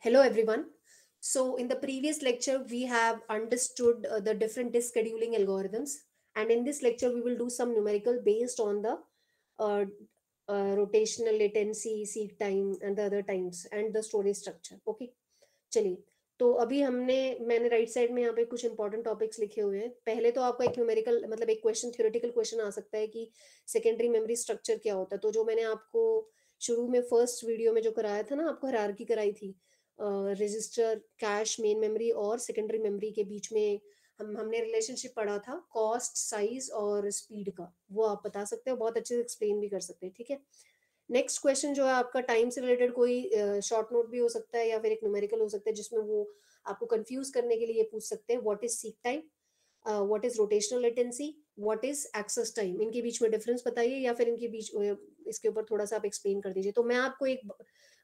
Hello everyone. So in the previous lecture we have understood the different disk scheduling algorithms, and in this lecture we will do some numerical based on the uh, rotational latency, seek time and the other times and the storage structure. Okay, चलिए. तो अभी मैंने right side में यहाँ पे कुछ important topics लिखे हुए हैं. पहले तो आपका एक न्यूमेरिकल मतलब एक क्वेश्चन थ्योरेटिकल क्वेश्चन आ सकता है कि सेकेंडरी मेमोरी स्ट्रक्चर क्या होता है. तो जो मैंने आपको शुरू में फर्स्ट वीडियो में जो कराया था ना, आपको हायरार्की कराई थी रजिस्टर, कैश, मेन मेमोरी और सेकेंडरी मेमोरी के बीच में, हमने रिलेशनशिप पढ़ा था कॉस्ट, साइज और स्पीड का. वो आप बता सकते हो, बहुत अच्छे से एक्सप्लेन भी कर सकते हैं. ठीक है. नेक्स्ट क्वेश्चन जो है आपका टाइम से रिलेटेड कोई शॉर्ट नोट भी हो सकता है या फिर एक न्यूमेरिकल हो सकता है, जिसमें वो आपको कंफ्यूज करने के लिए ये पूछ सकते हैं what is seek time, what is rotational latency, what is access time. इनके बीच में डिफरेंस बताइए या फिर इनके बीच इसके ऊपर थोड़ा सा आप एक्सप्लेन कर दीजिए. तो मैं आपको एक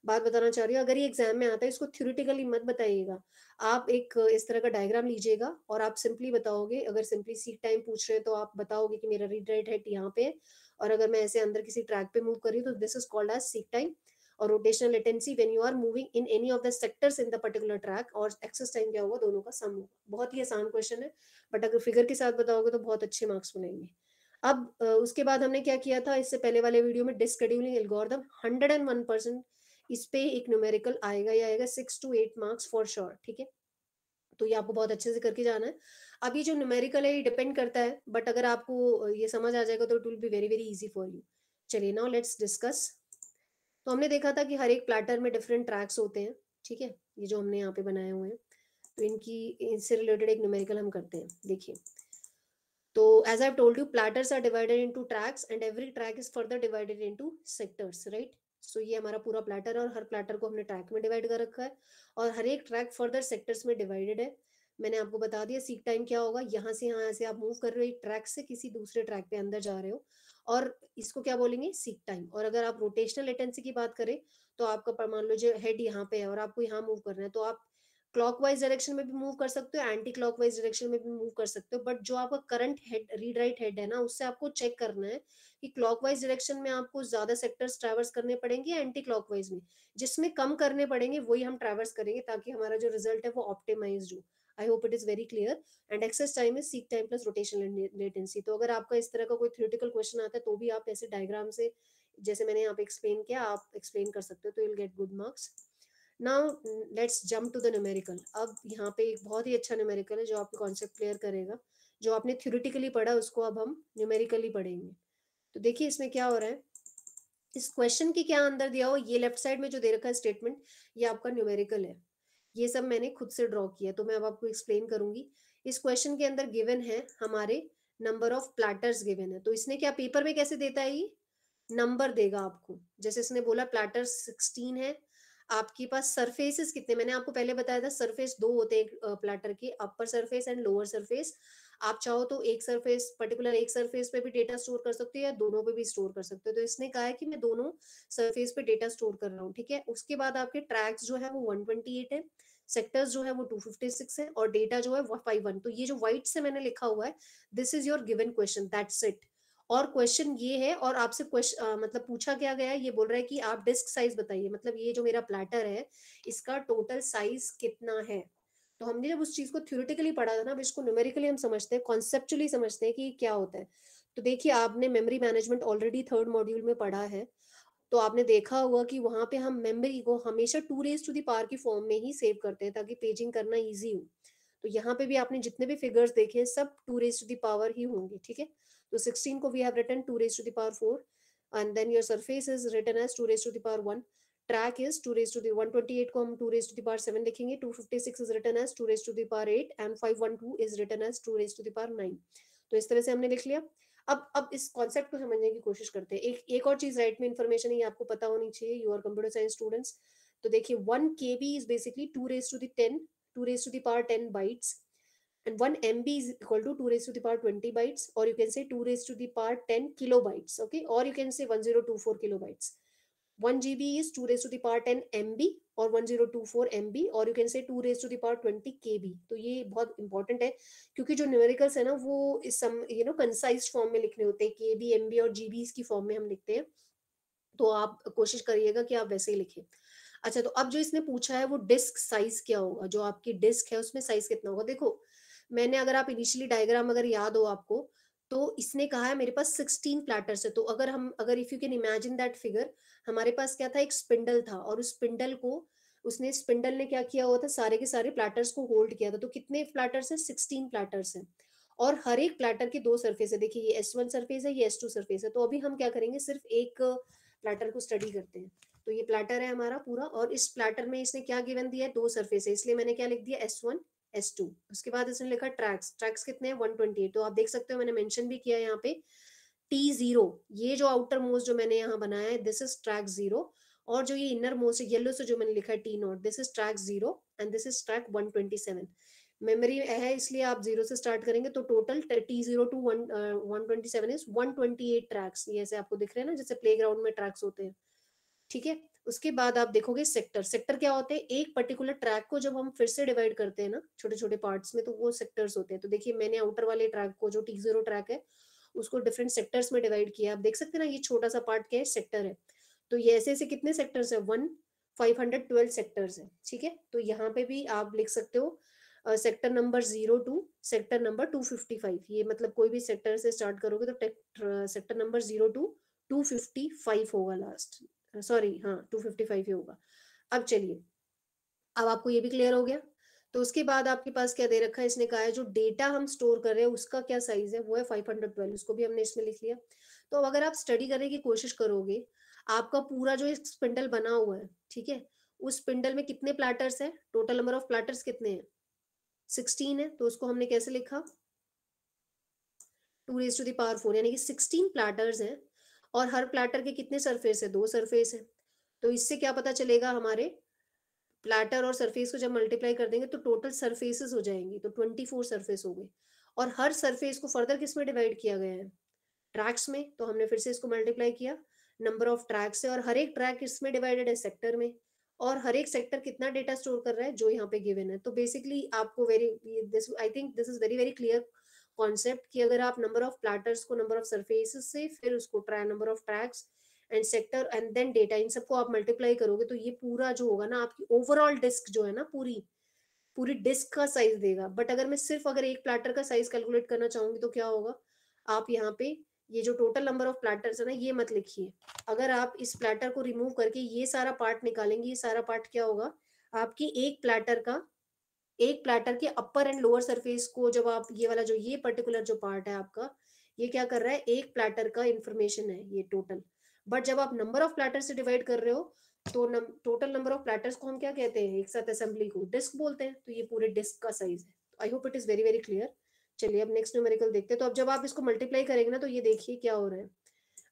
बात बताना चाह रही हूँ, अगर ये एग्जाम में आता है इसको थ्योरेटिकली मत बताइएगा. आप एक इस तरह का डायग्राम लीजिएगा और आप सिंपली बताओगे. अगर सिंपली सीक टाइम पूछ रहे हैं तो आप बताओगे कि मेरा रीड राइट हेड यहाँ पे है, और अगर मैं ऐसे अंदर किसी ट्रैक पे मूव कर रही हूँ तो this is called as seek time. और rotational latency when you are moving in any of the sectors in the particular track. और एक्सेस टाइम क्या होगा, दोनों का सम होगा. बहुत ही आसान क्वेश्चन है, बट अगर फिगर के साथ बताओगे तो बहुत अच्छे मार्क्स मिलेंगे. अब उसके बाद हमने क्या किया था इससे पहले वाले वीडियो में, डिस्क शेड्यूलिंग एल्गोरिथम 101%. इस पे एक न्यूमेरिकल आएगा ही आएगा, 6 to 8 मार्क्स फॉर श्योर. ठीक है. तो ये आपको बहुत अच्छे से करके जाना है. अब ये जो न्यूमेरिकल है ये डिपेंड करता है, बट अगर आपको ये समझ आ जाएगा तो it will be very very easy for you. चलिए नाउ लेट्स डिस्कस. तो हमने देखा था कि हर एक प्लेटर में डिफरेंट ट्रैक्स होते हैं. ठीक है. ये जो हमने यहाँ पे बनाए हुए हैं, तो इनकी इनसे रिलेटेड एक न्यूमेरिकल हम करते हैं. देखिए, तो as I told you, platters are divided into tracks and every track is further divided into sectors, right. So ये हमारा पूरा प्लैटर है और हर प्लैटर को हमने ट्रैक में डिवाइड कर रखा है, और हर एक ट्रैक फर्दर सेक्टर्स में डिवाइडेड है. मैंने आपको बता दिया सीक टाइम क्या होगा. यहाँ से आप मूव कर रहे हो एक ट्रैक से किसी दूसरे ट्रैक पे अंदर जा रहे हो, और इसको क्या बोलेंगे, सीक टाइम. और अगर आप रोटेशनल लेटेंसी की बात करें तो आपका मान लो जो हेड यहाँ पे है और आपको यहाँ मूव करना है, तो आप क्लॉकवाइज डायरेक्शन में भी मूव कर सकते हो, एंटी क्लॉकवाइज डायरेक्शन में भी मूव कर सकते हो. बट जो आपका current head, read write head है ना, उससे आपको चेक करना है कि क्लॉकवाइज डायरेक्शन में आपको ज्यादा सेक्टर्स ट्रैवर्स करने पड़ेंगे, एंटी क्लॉकवाइज में जिसमें कम करने पड़ेंगे वही हम ट्रैवर्स करेंगे, ताकि हमारा जो रिजल्ट है वो ऑप्टिमाइज्ड हो. I hope it is very clear. And access time is seek time plus rotation latency. तो अगर आपका इस तरह का कोई थ्योरेटिकल क्वेश्चन आता है तो भी आप ऐसे डायग्राम से, जैसे मैंने यहाँ पे एक्सप्लेन किया, आप एक्सप्लेन कर सकते हो, तो you will get good marks. Now let's jump to the numerical. अब यहाँ पे एक बहुत ही अच्छा न्यूमेरिकल है जो आपको कॉन्सेप्ट क्लियर करेगा. जो आपने थ्योरेटिकली पढ़ा उसको अब हम न्यूमेरिकली पढ़ेंगे. तो देखिए इसमें क्या हो रहा है. इस क्वेश्चन की क्या अंदर दिया हो, ये लेफ्ट साइड में जो दे रखा है स्टेटमेंट, ये आपका न्यूमेरिकल है. ये सब मैंने खुद से ड्रॉ किया, तो मैं अब आपको एक्सप्लेन करूंगी. इस क्वेश्चन के अंदर गिवन है हमारे नंबर ऑफ प्लैटर्स गिवन है. तो इसने क्या पेपर में कैसे देता है, ये नंबर देगा आपको. जैसे इसने बोला प्लैटर्स 16 है, आपके पास सरफेसेस कितने, मैंने आपको पहले बताया था सरफेस दो होते हैं प्लैटर के, upper surface and lower surface. आप चाहो तो एक सरफेस, पर्टिकुलर एक सरफेस पे भी डेटा स्टोर कर सकते हो या दोनों पे भी स्टोर कर सकते हो. तो इसने कहा है कि मैं दोनों सरफेस पे डेटा स्टोर कर रहा हूँ. ठीक है. उसके बाद आपके ट्रैक्स जो है वो 128 है, सेक्टर्स जो है वो 256 है, और डेटा जो है वो 51. तो ये जो व्हाइट से मैंने लिखा हुआ है, this is your given question, that's it. और क्वेश्चन ये है, और आपसे क्वेश्चन मतलब पूछा क्या गया है, ये बोल रहा है कि आप डिस्क साइज बताइए. मतलब ये जो मेरा प्लैटर है इसका टोटल साइज कितना है. तो हमने जब उस चीज को थ्योरेटिकली पढ़ा था ना, अब इसको न्यूमेरिकली हम समझते हैं, कॉन्सेप्चुअली समझते हैं कि क्या होता है. तो देखिए, आपने memory management already third module में पढ़ा है, तो आपने देखा होगा कि वहां पे हम मेमोरी को हमेशा 2 raised to the power की फॉर्म में ही सेव करते हैं ताकि पेजिंग करना इजी हो. तो यहाँ पे भी आपने जितने भी फिगर्स देखे सब 2 raised to the power ही होंगे. ठीक है. तो 16 को we have written 2 raised to the power 4, and then your surface is written as 2 raised to the power 1. Track is 2 raised to the 128 को हम 2 raised to the power 7 लिखेंगे, 256 is written as 2 raised to the power 8, and 512 is written as 2 raised to the power 9. तो इस तरह से हमने लिख लिया. अब इस कॉन्सेप्ट को समझने की कोशिश करते हैं. एक और चीज राइट में इंफॉर्मेशन है, ये आपको पता होनी चाहिए, you are computer science students. तो देखिए 1 KB is basically 2 raised to the 10, 2 raised to the power 10 bytes, and 1 MB is equal to 2 raised to the power 20 bytes, or you can say 2 raised to the power 10 kilobytes. Okay, or you can say 1024 kilobytes. 1 GB is 2 raised to the power 10 MB और 1024 MB, और you can say 2 raised to the power 20 KB. तो ये बहुत important है, क्योंकि जो numericals है ना वो इस सम कंसाइज फॉर्म में लिखने होते हैं, KB, MB और GB की फॉर्म में हम लिखते हैं. तो आप कोशिश करिएगा कि आप वैसे ही लिखें. अच्छा, तो अब जो इसने पूछा है वो डिस्क साइज क्या होगा, जो आपकी डिस्क है उसमें साइज कितना होगा। देखो, मैंने, अगर आप इनिशियली डायग्राम अगर याद हो आपको, तो इसने कहा है मेरे पास 16 प्लैटर्स है। तो अगर if you can imagine that figure, हमारे पास क्या था, एक स्पिंडल था, और उस स्पिंडल को, उसने स्पिंडल ने क्या किया हुआ था, सारे के सारे प्लैटर्स को होल्ड किया था। तो कितने प्लैटर्स है, 16 प्लैटर्स है। और हर एक प्लैटर की दो सरफेस है। देखिए, ये S1 सरफेस है, ये S2 सरफेस है। तो अभी हम क्या करेंगे, सिर्फ एक प्लैटर को स्टडी करते हैं। तो ये प्लैटर है हमारा पूरा, और इस प्लैटर में इसने क्या गिवन दिया है, दो सरफेस है, इसलिए मैंने क्या लिख दिया, S1 S2। उसके बाद इसने लिखा ट्रैक्स, ट्रैक्स कितने हैं, 128। तो आप देख सकते हो, मैंने मेंशन भी किया यहाँ पे T0, ये जो आउटर मोस्ट जो मैंने यहाँ बनाया है, दिस इज ट्रैक 0। और जो ये इनर मोस्ट येलो से जो मैंने लिखा है T0, this is track 0 and this is track 127। Memory है इसलिए आप जीरो से स्टार्ट करेंगे, तो total T0 to 127 is 128 tracks. ये ऐसे आपको दिख रहे हैं ना, जैसे प्लेग्राउंड में ट्रैक्स होते हैं, ठीक है। उसके बाद आप देखोगे सेक्टर, सेक्टर क्या होते हैं, एक पर्टिकुलर ट्रैक को जब हम फिर से डिवाइड करते हैं ना छोटे छोटे पार्ट्स में, तो वो सेक्टर्स होते हैं। तो देखिए, मैंने आउटर वाले ट्रैक को, जो T0 ट्रैक है, उसको डिफरेंट सेक्टर्स में डिवाइड किया। आप देख सकते हैं ना, ये छोटा सा पार्ट क्या है, सेक्टर है। तो ये ऐसे ऐसे कितने सेक्टर्स है, 512 सेक्टर्स है, ठीक है। तो यहाँ पे भी आप लिख सकते हो sector number 0 to sector number 255। ये मतलब कोई भी सेक्टर से स्टार्ट करोगे तो सेक्टर नंबर 0 टू 255 होगा लास्ट। सॉरी, हाँ, 255 ही होगा। अब चलिए, अब आपको ये भी क्लियर हो गया। तो उसके बाद आपके पास क्या दे रखा है, इसने कहा है जो डेटा हम स्टोर कर रहे हैं उसका क्या साइज है, वो है 512। उसको भी हमने इसमें लिख लिया। तो अब अगर आप स्टडी करने की कोशिश करोगे, आपका पूरा जो एक स्पिंडल बना हुआ है, ठीक है, उस स्पिंडल में कितने प्लैटर्स है, टोटल नंबर ऑफ प्लैटर्स कितने हैं, 16 है। तो उसको हमने कैसे लिखा, 2 raised to the power 4, यानी कि 16 प्लैटर्स हैं। और हर प्लैटर के कितने सरफेस है, दो सरफेस है। तो इससे क्या पता चलेगा, हमारे प्लैटर और सरफेस को जब मल्टीप्लाई कर देंगे तो टोटल सरफेसेस हो जाएंगी, तो 24 सरफेस हो गए। और हर सरफेस को फर्दर किस में डिवाइड किया गया है, ट्रैक्स में। तो हमने फिर से इसको मल्टीप्लाई किया, नंबर ऑफ ट्रैक्स है, और हर एक ट्रैक इसमें डिवाइडेड है सेक्टर में। और हर एक सेक्टर कितना डेटा स्टोर कर रहा है, जो यहाँ पे गिवन है। तो बेसिकली आपको very, this I think this is very very clear concept, कि अगर आप नंबर ऑफ प्लैटर्स को नंबर ऑफ सरफेसेस से, फिर उसको try number of tracks and sector and then data, इन सबको आप मल्टीप्लाई करोगे, तो ये पूरा जो होगा ना, आपकी ओवरऑल डिस्क जो है ना, पूरी पूरी डिस्क का साइज देगा। बट अगर मैं सिर्फ अगर एक प्लैटर का साइज कैलकुलेट करना चाहूंगी, तो क्या होगा, आप यहाँ पे ये जो टोटल नंबर ऑफ प्लैटर्स है ना, ये मत लिखिए। अगर आप इस प्लैटर को रिमूव करके ये सारा पार्ट निकालेंगे, ये सारा पार्ट क्या होगा, आपकी एक प्लैटर के अपर एंड लोअर सरफेस को, जब आप ये वाला जो ये पर्टिकुलर जो पार्ट है आपका, ये क्या कर रहा है, एक प्लैटर का इंफॉर्मेशन है ये टोटल। बट जब आप नंबर ऑफ प्लैटर से डिवाइड कर रहे हो, तो टोटल नंबर ऑफ प्लैटर्स को हम क्या कहते हैं, एक साथ असेंबली को डिस्क बोलते हैं। तो ये पूरे डिस्क का साइज है। आई hope it is very very clear. चलिए, अब नेक्स्ट न्यूमेरिकल देखते हैं। तो अब जब आप इसको मल्टीप्लाई करेंगे ना, तो ये देखिए क्या हो रहा है।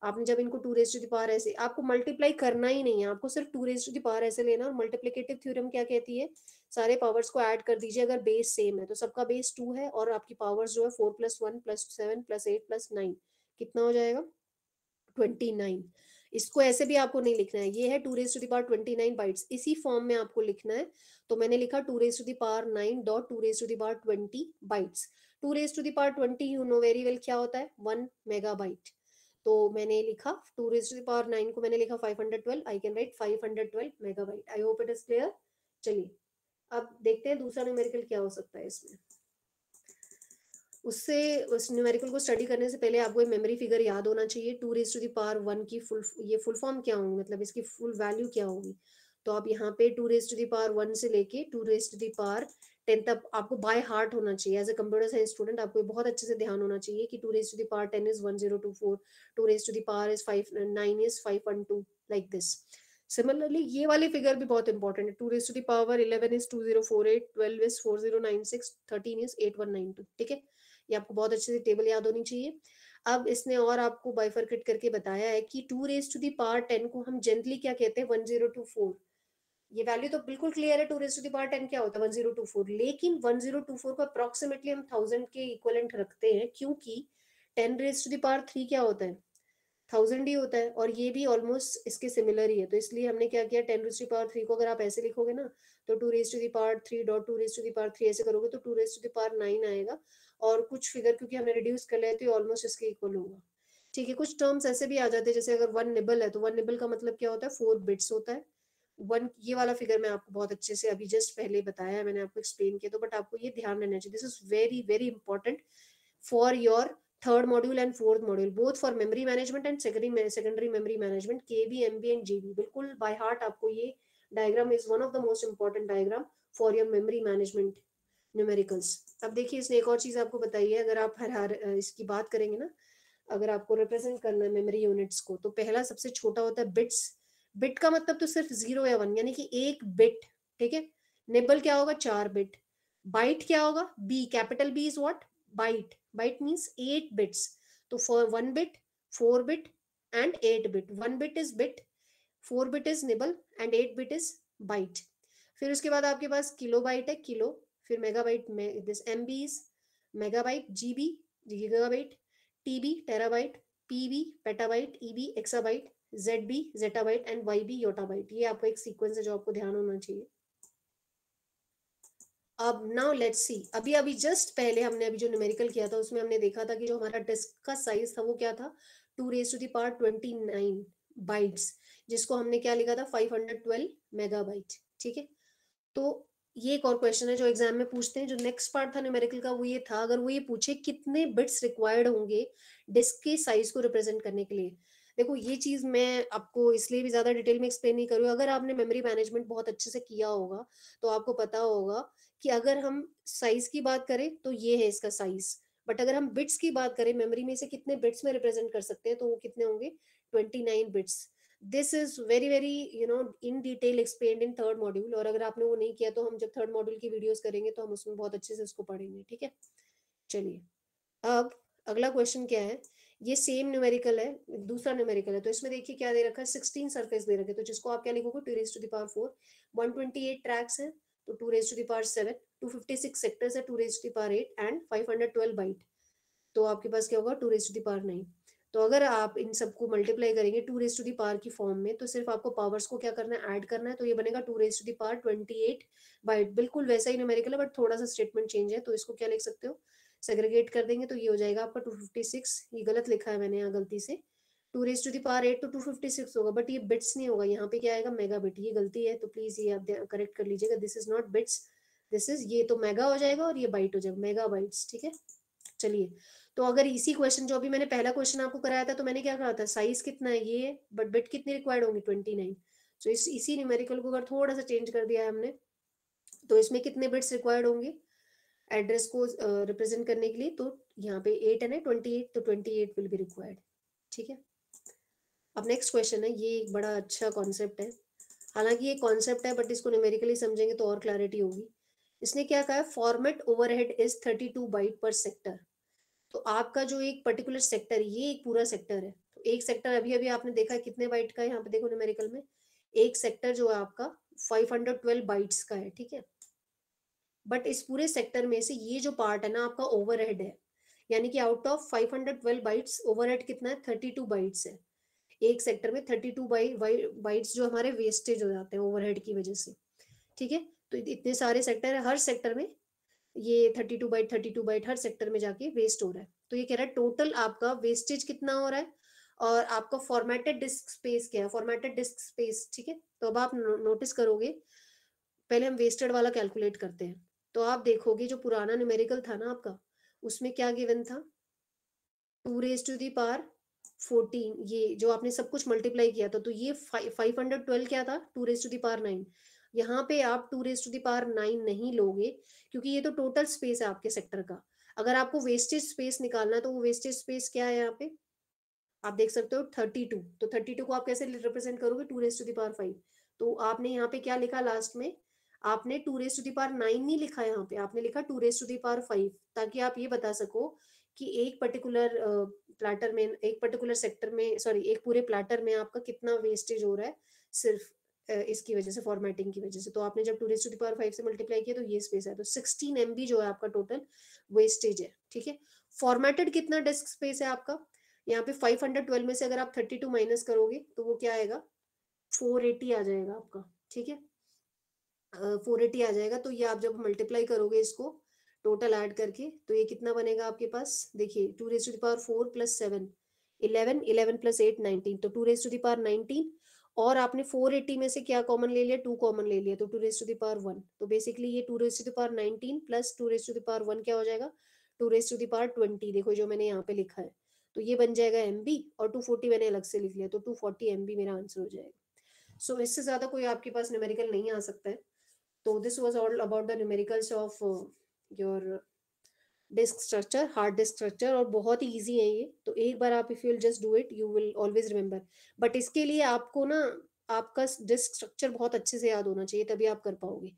आपने जब इनको 2 raised to the power ऐसे, आपको मल्टीप्लाई करना ही नहीं है, आपको सिर्फ 2 raised to the power ऐसे लेना। और मल्टीप्लिकेटिव थ्योरम क्या कहती है, सारे पावर्स को ऐड कर दीजिए अगर बेस सेम है। तो सबका बेस 2 है, और आपकी पावर्स जो है 4+1+7+8+9, कितना हो जाएगा, 29। इसको ऐसे भी आपको नहीं लिखना है, ये है 2 raised to the power 29 bytes, इसी फॉर्म में आपको लिखना है। तो मैंने लिखा 2 raised to the power 9 dot 2 raised to the power 20 bytes. 2 raised to the power 20 you know very well क्या होता है, 1 मेगाबाइट। तो मैंने लिखा 2 raised to the power 9 को मैंने लिखा 512, I can write 512 megabyte. I hope it is clear. चलिए, अब देखते हैं दूसरा न्यूमेरिकल क्या हो सकता है इसमें। उससे उस न्यूमेरिकल को स्टडी करने से पहले आपको एक मेमोरी फिगर याद होना चाहिए। 2 raised to the power 1 की फुल, ये फुल फॉर्म क्या होगी, मतलब इसकी फुल वैल्यू क्या होगी। तो आप यहाँ पे 2 raised to the power 1 से लेके 2 raised to the power 10 तक आपको बाय हार्ट होना चाहिए। As a computer science student आपको बहुत अच्छे से ध्यान होना चाहिए कि 2 raised to the power 10 is 1024, 2 raised to the power is 9 is 512, like this. Similarly ये वाली फिगर भी बहुत इंपॉर्टेंट है। 2 raised to the power 11 is 2048, 12 is 4096, 13 is 8192, ठीक है। ये आपको बहुत अच्छे से टेबल याद होनी चाहिए। अब इसने और आपको बाइफरकेट करके बताया है कि 2 raised to the power 10 को हम जनरली क्या कहते हैं, 1024। ये वैल्यू तो बिल्कुल क्लियर है, 2 raised to the power 10 क्या होता है, 1024। लेकिन 1024 को अप्रोक्सीमेटली हम 1000 के इक्वलेंट रखते हैं, क्योंकि 10 raised to the power 3 क्या होता है, 1000 ही होता है। और ये भी ऑलमोस्ट इसके सिमिलर ही है। तो इसलिए हमने क्या किया, 10 raised to the power 3 को अगर आप ऐसे लिखोगे ना, तो 2 raised to the power 3 dot 2 raised to the power 3 ऐसे करोगे तो 2 raised to the power 9 आएगा। और कुछ फिगर क्योंकि हमने रिड्यूस कर लिया है, तो ये ऑलमोस्ट इसके इक्वल होगा, ठीक है। कुछ टर्म्स ऐसे भी आ जाते हैं, जैसे अगर 1 निबल है, तो 1 निबल का मतलब क्या होता है, 4 बिट्स होता है। वन, ये वाला फिगर मैं आपको बहुत अच्छे से अभी जस्ट पहले बताया है, मैंने आपको एक्सप्लेन किया, तो बट आपको ये ध्यान रहना चाहिए, this is very very important for your third module and fourth module, both for memory management and secondary memory management, KB, MB and GB, बिल्कुल बाय हार्ट आपको ये diagram is one of the most important diagram for your memory management numericals. अब देखिए इसने एक और चीज आपको बताई है, अगर आप हर इसकी बात करेंगे ना, अगर आपको रिप्रेजेंट करना है मेमोरी यूनिट्स को, तो पहला सबसे छोटा होता है बिट्स। बिट का मतलब तो सिर्फ 0 या 1, यानी कि एक बिट, ठीक है। निबल क्या होगा, 4 बिट। बाइट क्या होगा, B, capital B is what, byte. Byte means 8 bits. तो for 1 bit, 4 bit and 8 bit, 1 bit is bit, 4 bit is nibble and 8 bit is byte. फिर उसके बाद आपके पास किलो बाइट है, किलो। फिर मेगाबाइट में this MB is megabyte, GB gigabyte, TB terabyte, PB petabyte, EB exabyte, ZB zettabyte and YB yottabyte. ये आपका एक सीक्वेंस है जो आपको ध्यान होना चाहिए। अब नाउ लेट्स सी, अभी अभी जस्ट पहले हमने अभी जो न्यूमेरिकल किया था उसमें हमने देखा था कि जो हमारा डिस्क का साइज था वो क्या था, 2 raised to the power 29 bytes, जिसको हमने क्या लिखा था, 512 मेगाबाइट, ठीक है। तो ये एक और क्वेश्चन है जो एग्जाम में पूछते हैं, जो नेक्स्ट पार्ट था न्यूमेरिकल का वो ये था, अगर वो ये पूछे कितने बिट्स रिक्वायर्ड होंगे डिस्क के साइज को रिप्रेजेंट करने के लिए। देखो ये चीज मैं आपको इसलिए भी ज्यादा डिटेल में एक्सप्लेन नहीं करूँ, अगर आपने मेमोरी मैनेजमेंट बहुत अच्छे से किया होगा तो आपको पता होगा कि अगर हम साइज की बात करें तो ये है इसका साइज, बट अगर हम बिट्स की बात करें, मेमोरी में से कितने बिट्स में रिप्रेजेंट कर सकते हैं, तो वो कितने होंगे, 29 bits. This is very very in detail explained in third module, और अगर आपने वो नहीं किया तो हम जब थर्ड मॉड्यूल की वीडियोस करेंगे तो हम उसमें बहुत अच्छे से उसको पढ़ेंगे, ठीक है। चलिए, अब अगला क्वेश्चन क्या है, ये सेम न्यूमेरिकल है, दूसरा न्यूमेरिकल है, तो इसमें देखिए क्या दे रखा है, 16 सरफेस दे रखे, तो जिसको आप क्या लिखोगे, 2 raised to the power 4, 128 tracks है, तो 2 raised to the power 7, 256 sectors है, 2 raised to the power 8 and 512 byte, तो आपके पास क्या होगा, 2 raised to the power 9। तो अगर आप इन सबको मल्टीप्लाई करेंगे 2 raised to the power की फॉर्म में, तो सिर्फ आपको पावर्स को क्या करना है, ऐड करना है, तो ये बनेगा 2 raised to the power 28 bite, बिल्कुल वैसा ही न्यूमेरिकल है बट थोड़ा सा स्टेटमेंट चेंज है, तो इसको क्या लिख सकते हो, सेग्रीगेट कर देंगे तो ये हो जाएगा आपका 256, ये गलत लिखा है मैंने यहाँ गलती से, 2 raised to the power 8 तो 256 होगा, बट ये बिट्स नहीं होगा, यहाँ पे क्या आएगा, मेगा बिट, ये गलती है, तो प्लीज ये आप करेक्ट कर लीजिएगा, this is not bits, this is, ये तो मेगा हो जाएगा और ये बाइट हो जाएगा, मेगा बाइट्स, ठीक है। चलिए, तो अगर इसी क्वेश्चन, जो अभी मैंने पहला क्वेश्चन आपको कराया था, तो मैंने क्या कहा था, साइज कितना है ये, बट बिट कितनी रिक्वायर्ड होंगी, 29। सो इसी न्यूमेरिकल को अगर थोड़ा सा चेंज कर दिया है हमने, तो इसमें कितने बिट्स रिक्वायर्ड होंगे एड्रेस को रिप्रेजेंट करने के लिए, तो यहाँ पे 8 है ना, 28, तो 28 विल बी रिक्वायर्ड, ठीक है। अब नेक्स्ट क्वेश्चन है, ये एक बड़ा अच्छा कॉन्सेप्ट है, हालांकि ये कॉन्सेप्ट है बट इसको न्यूमेरिकली समझेंगे तो और क्लैरिटी होगी। इसने क्या कहा है, फॉर्मेट ओवरहेड इज 32 बाइट पर सेक्टर। तो आपका जो एक पर्टिकुलर सेक्टर, ये एक पूरा सेक्टर है, तो एक सेक्टर अभी अभी आपने देखा है कितने बाइट का है, यहाँ पे देखो न्यूमेरिकल में, एक सेक्टर जो है आपका 512 बाइट्स का है, ठीक है। बट इस पूरे सेक्टर में से ये जो पार्ट है ना आपका ओवरहेड है, यानी कि आउट ऑफ 512 बाइट्स ओवरहेड कितना है, 32 बाइट्स है। एक सेक्टर में 32 बाइट्स जो हमारे वेस्टेज हो जाते हैं ओवरहेड की वजह से, ठीक है। तो इतने सारे सेक्टर है, हर सेक्टर में ये 32 बाइट 32 बाइट हर सेक्टर में जाके वेस्ट हो रहा है, तो ये कह रहा है टोटल आपका वेस्टेज कितना हो रहा है, और आपका फॉर्मेटेड डिस्क स्पेस क्या है, फॉर्मेटेड डिस्क स्पेस, ठीक है। तो अब आप नोटिस करोगे, पहले हम वेस्टेड वाला कैलकुलेट करते हैं, तो आप देखोगे जो पुराना न्यूमेरिकल था ना आपका, उसमें क्या गिवन था, 2 raised to the power 14, ये जो आपने सब कुछ मल्टीप्लाई किया था, तो ये 512 क्या था, 2 raised to the power 9। यहाँ पे आप 2 raised to the power 9 नहीं लोगे, क्योंकि ये तो टोटल स्पेस है आपके सेक्टर का। अगर आपको वेस्टेज स्पेस निकालना है, तो वो वेस्टेज स्पेस क्या है, यहाँ पे आप देख सकते हो 32, तो 32 को आप कैसे रिप्रेजेंट करोगे, 2 raised to the power 5। तो आपने यहाँ पे क्या लिखा लास्ट में, आपने 2 raised to the power 9 नहीं लिखा, यहाँ पे आपने लिखा 2 raised to the power 5, ताकि आप ये बता सको कि एक पर्टिकुलर प्लाटर में, एक पर्टिकुलर सेक्टर में, सॉरी एक पूरे प्लाटर में आपका कितना वेस्टेज हो रहा है, सिर्फ इसकी वजह से, फॉर्मेटिंग की वजह से। तो आपने जब 2 raised to the power 5 से मल्टीप्लाई किया तो ये स्पेस है, तो 16 MB जो है आपका टोटल वेस्टेज है, ठीक है। फॉर्मेटेड कितना डिस्क स्पेस है आपका, यहाँ पे 512 में से अगर आप 32 माइनस करोगे तो वो क्या आएगा, 480 आ जाएगा आपका, ठीक है। 480 आ जाएगा, तो ये आप जब मल्टीप्लाई करोगे इसको टोटल ऐड करके, तो ये कितना बनेगा आपके पास, देखिए 2 raised to the power 4 + 7 11, 11 + 8 19, तो 2 raised to the power 19, और आपने 480 में से क्या कॉमन ले लिया, 2 कॉमन ले लिया, तो 2 रेज़ टू द पावर 1, तो बेसिकली ये 2 raise to the power 19 plus 2 raise to the power 1 क्या हो जाएगा, 2 रेज़ टू द पावर 20, देखो जो मैंने यहाँ पे लिखा है, तो ये बन जाएगा एमबी, और 240 मैंने अलग से लिख लिया, तो 240 एमबी मेरा आंसर हो जाएगा। सो इससे ज़्यादा कोई आपके पास न्यूमेरिकल नहीं आ सकता है। तो this was all about the numericals of your disk structure, hard disk structure, और बहुत ही ईजी है ये, तो एक बार आप if you will just do it you will always remember. But इसके लिए आपको ना आपका डिस्क स्ट्रक्चर बहुत अच्छे से याद होना चाहिए, तभी आप कर पाओगे।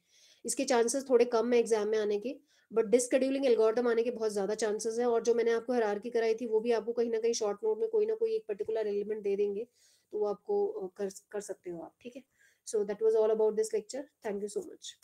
इसके चांसेस थोड़े कम है एग्जाम में आने के, बट डिस्क शेड्यूलिंग एल्गोरिदम आने के बहुत ज़्यादा चांसेस हैं, और जो मैंने आपको हायरार्की कराई थी वो भी आपको कहीं ना कहीं शॉर्ट नोट में कोई ना कोई एक पर्टिकुलर एलिमेंट दे देंगे, तो वो आपको कर कर सकते हो आप, ठीक है। So that was all about this lecture, thank you so much.